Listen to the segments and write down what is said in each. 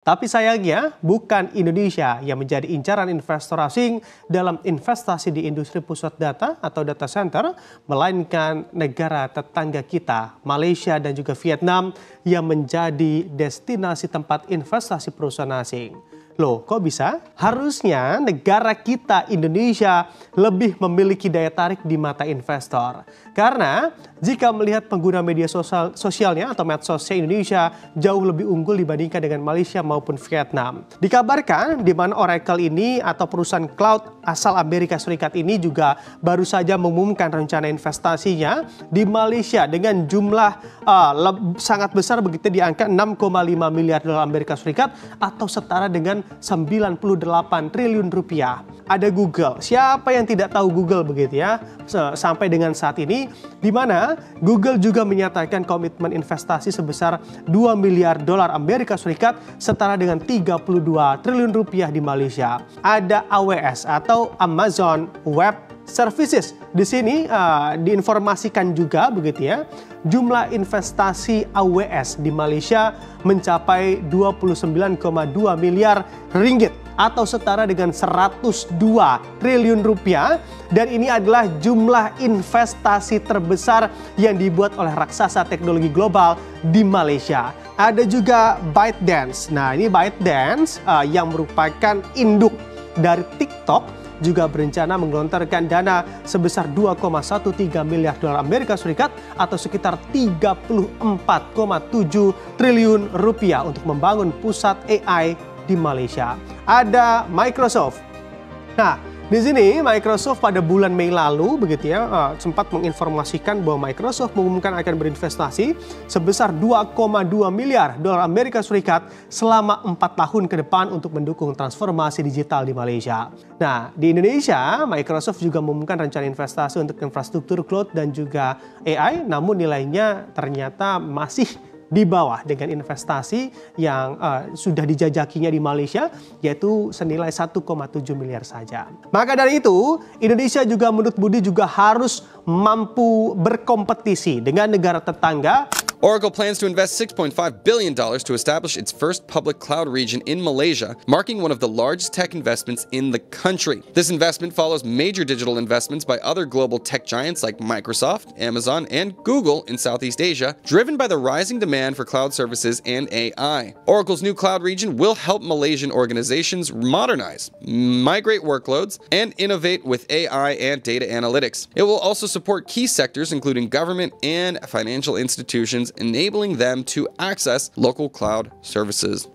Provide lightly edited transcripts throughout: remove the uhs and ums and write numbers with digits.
Tapi sayangnya bukan Indonesia yang menjadi incaran investor asing dalam investasi di industri pusat data atau data center, melainkan negara tetangga kita, Malaysia dan juga Vietnam yang menjadi destinasi tempat investasi perusahaan asing. Loh, kok bisa? Harusnya negara kita Indonesia lebih memiliki daya tarik di mata investor. Karena jika melihat pengguna media sosialnya atau medsosnya Indonesia jauh lebih unggul dibandingkan dengan Malaysia maupun Vietnam. Dikabarkan di mana Oracle ini atau perusahaan cloud asal Amerika Serikat ini juga baru saja mengumumkan rencana investasinya di Malaysia dengan jumlah sangat besar begitu di angka 6,5 miliar dolar Amerika Serikat atau setara dengan 98 triliun rupiah. Ada Google. Siapa yang tidak tahu Google begitu ya? Sampai dengan saat ini, di mana Google juga menyatakan komitmen investasi sebesar 2 miliar dolar Amerika Serikat setara dengan 32 triliun rupiah di Malaysia. Ada AWS atau Amazon Web Services. Di sini diinformasikan juga begitu ya, jumlah investasi AWS di Malaysia mencapai 29,2 miliar ringgit atau setara dengan 102 triliun rupiah, dan ini adalah jumlah investasi terbesar yang dibuat oleh raksasa teknologi global di Malaysia. Ada juga ByteDance. Nah, ini ByteDance yang merupakan induk dari TikTok juga berencana menggelontorkan dana sebesar 2,13 miliar dolar Amerika Serikat atau sekitar 34,7 triliun rupiah untuk membangun pusat AI di Malaysia. Ada Microsoft. Nah, di sini Microsoft pada bulan Mei lalu begitu ya sempat menginformasikan bahwa Microsoft mengumumkan akan berinvestasi sebesar 2,2 miliar dolar Amerika Serikat selama 4 tahun ke depan untuk mendukung transformasi digital di Malaysia. Nah, di Indonesia Microsoft juga mengumumkan rencana investasi untuk infrastruktur cloud dan juga AI, namun nilainya ternyata masih di bawah dengan investasi yang sudah dijajakinya di Malaysia, yaitu senilai 1,7 miliar saja. Maka dari itu, Indonesia juga menurut Budi juga harus mampu berkompetisi dengan negara tetangga. Oracle plans to invest $6.5 billion to establish its first public cloud region in Malaysia, marking one of the largest tech investments in the country. This investment follows major digital investments by other global tech giants like Microsoft, Amazon, and Google in Southeast Asia, driven by the rising demand for cloud services and AI. Oracle's new cloud region will help Malaysian organizations modernize, migrate workloads, and innovate with AI and data analytics. It will also support key sectors including government and financial institutions, enabling them to access local cloud services.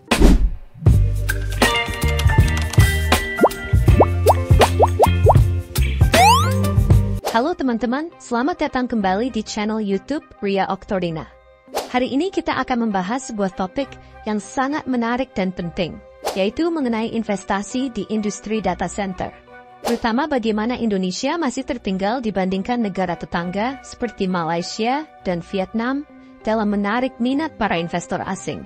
Halo teman-teman, selamat datang kembali di channel YouTube Ria Oktordina. Hari ini kita akan membahas sebuah topik yang sangat menarik dan penting, yaitu mengenai investasi di industri data center. Terutama bagaimana Indonesia masih tertinggal dibandingkan negara tetangga seperti Malaysia dan Vietnam dalam menarik minat para investor asing.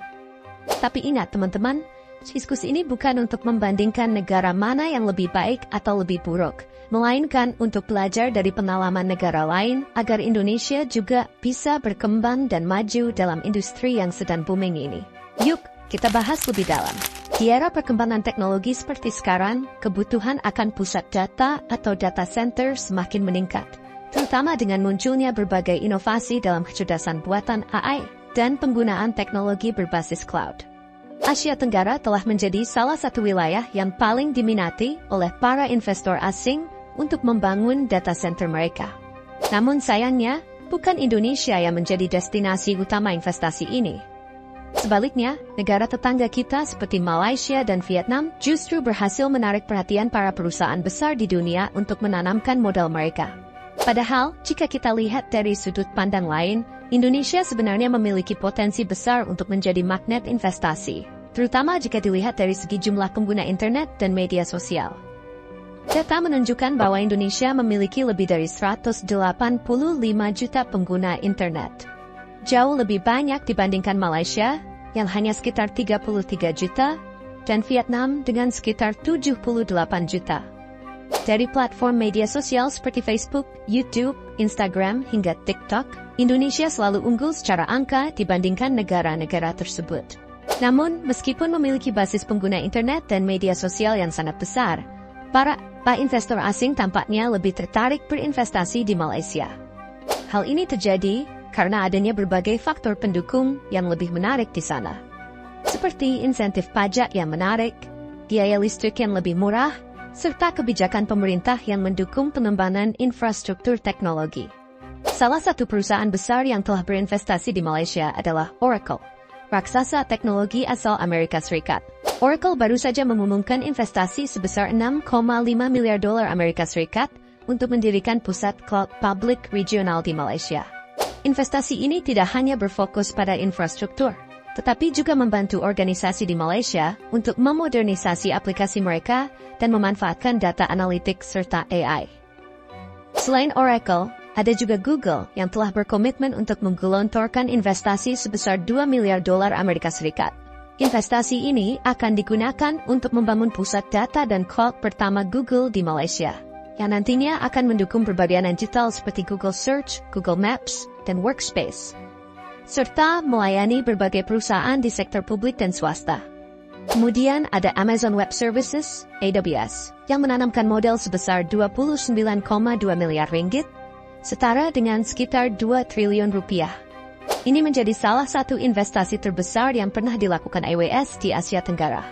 Tapi ingat teman-teman, diskusi ini bukan untuk membandingkan negara mana yang lebih baik atau lebih buruk, melainkan untuk belajar dari pengalaman negara lain agar Indonesia juga bisa berkembang dan maju dalam industri yang sedang booming ini. Yuk, kita bahas lebih dalam. Di era perkembangan teknologi seperti sekarang, kebutuhan akan pusat data atau data center semakin meningkat, terutama dengan munculnya berbagai inovasi dalam kecerdasan buatan AI dan penggunaan teknologi berbasis cloud. Asia Tenggara telah menjadi salah satu wilayah yang paling diminati oleh para investor asing untuk membangun data center mereka. Namun sayangnya, bukan Indonesia yang menjadi destinasi utama investasi ini. Sebaliknya, negara tetangga kita seperti Malaysia dan Vietnam justru berhasil menarik perhatian para perusahaan besar di dunia untuk menanamkan modal mereka. Padahal, jika kita lihat dari sudut pandang lain, Indonesia sebenarnya memiliki potensi besar untuk menjadi magnet investasi, terutama jika dilihat dari segi jumlah pengguna internet dan media sosial. Data menunjukkan bahwa Indonesia memiliki lebih dari 185 juta pengguna internet. Jauh lebih banyak dibandingkan Malaysia, yang hanya sekitar 33 juta, dan Vietnam dengan sekitar 78 juta. Dari platform media sosial seperti Facebook, YouTube, Instagram, hingga TikTok, Indonesia selalu unggul secara angka dibandingkan negara-negara tersebut. Namun, meskipun memiliki basis pengguna internet dan media sosial yang sangat besar, para investor asing tampaknya lebih tertarik berinvestasi di Malaysia. Hal ini terjadi karena adanya berbagai faktor pendukung yang lebih menarik di sana, seperti insentif pajak yang menarik, biaya listrik yang lebih murah, serta kebijakan pemerintah yang mendukung pengembangan infrastruktur teknologi. Salah satu perusahaan besar yang telah berinvestasi di Malaysia adalah Oracle, raksasa teknologi asal Amerika Serikat. Oracle baru saja mengumumkan investasi sebesar 6,5 miliar dolar Amerika Serikat untuk mendirikan pusat cloud public regional di Malaysia. Investasi ini tidak hanya berfokus pada infrastruktur, tetapi juga membantu organisasi di Malaysia untuk memodernisasi aplikasi mereka dan memanfaatkan data analitik serta AI. Selain Oracle, ada juga Google yang telah berkomitmen untuk menggelontorkan investasi sebesar 2 miliar dolar Amerika Serikat. Investasi ini akan digunakan untuk membangun pusat data dan cloud pertama Google di Malaysia, yang nantinya akan mendukung berbagai digital seperti Google Search, Google Maps, dan Workspace, serta melayani berbagai perusahaan di sektor publik dan swasta. Kemudian ada Amazon Web Services, AWS, yang menanamkan modal sebesar 29,2 miliar ringgit, setara dengan sekitar 2 triliun rupiah. Ini menjadi salah satu investasi terbesar yang pernah dilakukan AWS di Asia Tenggara.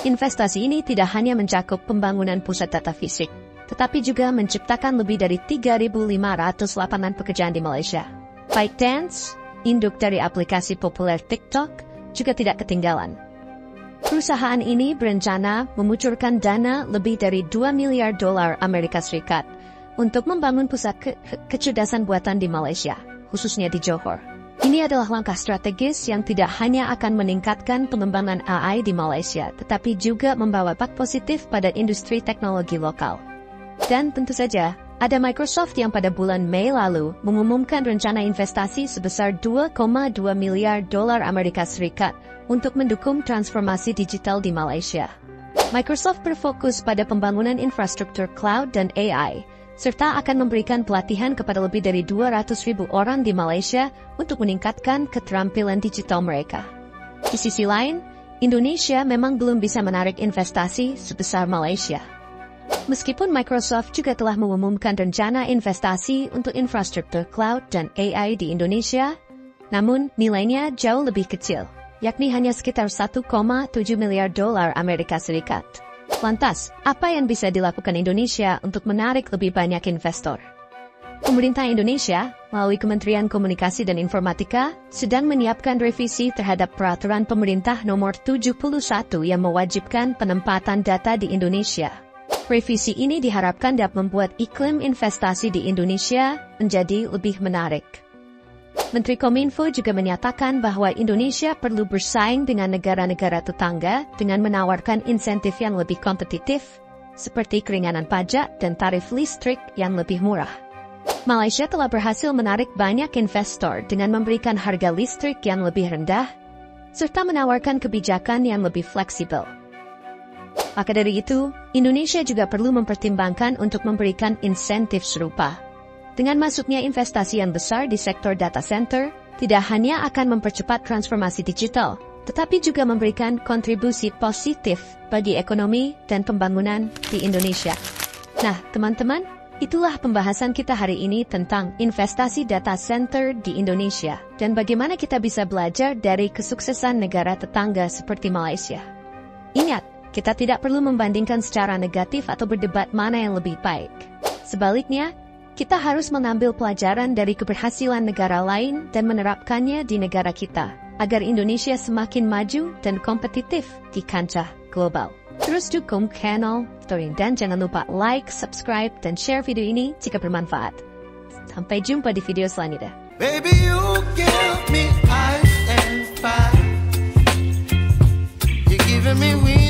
Investasi ini tidak hanya mencakup pembangunan pusat data fisik, tetapi juga menciptakan lebih dari 3.500 lapangan pekerjaan di Malaysia. ByteDance, induk dari aplikasi populer TikTok, juga tidak ketinggalan. Perusahaan ini berencana mengucurkan dana lebih dari 2 miliar dolar Amerika Serikat untuk membangun pusat kecerdasan buatan di Malaysia, khususnya di Johor. Ini adalah langkah strategis yang tidak hanya akan meningkatkan pengembangan AI di Malaysia, tetapi juga membawa dampak positif pada industri teknologi lokal. Dan tentu saja, ada Microsoft yang pada bulan Mei lalu mengumumkan rencana investasi sebesar 2,2 miliar dolar Amerika Serikat untuk mendukung transformasi digital di Malaysia. Microsoft berfokus pada pembangunan infrastruktur cloud dan AI, serta akan memberikan pelatihan kepada lebih dari 200.000 orang di Malaysia untuk meningkatkan keterampilan digital mereka. Di sisi lain, Indonesia memang belum bisa menarik investasi sebesar Malaysia. Meskipun Microsoft juga telah mengumumkan rencana investasi untuk infrastruktur cloud dan AI di Indonesia, namun nilainya jauh lebih kecil, yakni hanya sekitar 1,7 miliar dolar Amerika Serikat. Lantas, apa yang bisa dilakukan Indonesia untuk menarik lebih banyak investor? Pemerintah Indonesia, melalui Kementerian Komunikasi dan Informatika, sedang menyiapkan revisi terhadap Peraturan Pemerintah Nomor 71 yang mewajibkan penempatan data di Indonesia. Revisi ini diharapkan dapat membuat iklim investasi di Indonesia menjadi lebih menarik. Menteri Kominfo juga menyatakan bahwa Indonesia perlu bersaing dengan negara-negara tetangga dengan menawarkan insentif yang lebih kompetitif, seperti keringanan pajak dan tarif listrik yang lebih murah. Malaysia telah berhasil menarik banyak investor dengan memberikan harga listrik yang lebih rendah, serta menawarkan kebijakan yang lebih fleksibel. Maka dari itu, Indonesia juga perlu mempertimbangkan untuk memberikan insentif serupa. Dengan masuknya investasi yang besar di sektor data center, tidak hanya akan mempercepat transformasi digital, tetapi juga memberikan kontribusi positif bagi ekonomi dan pembangunan di Indonesia. Nah, teman-teman, itulah pembahasan kita hari ini tentang investasi data center di Indonesia dan bagaimana kita bisa belajar dari kesuksesan negara tetangga seperti Malaysia. Ingat, kita tidak perlu membandingkan secara negatif atau berdebat mana yang lebih baik. Sebaliknya, kita harus mengambil pelajaran dari keberhasilan negara lain dan menerapkannya di negara kita, agar Indonesia semakin maju dan kompetitif di kancah global. Terus dukung channel Oktorin dan jangan lupa like, subscribe, dan share video ini jika bermanfaat. Sampai jumpa di video selanjutnya. Baby, you give me ice and fire. You're giving me wings.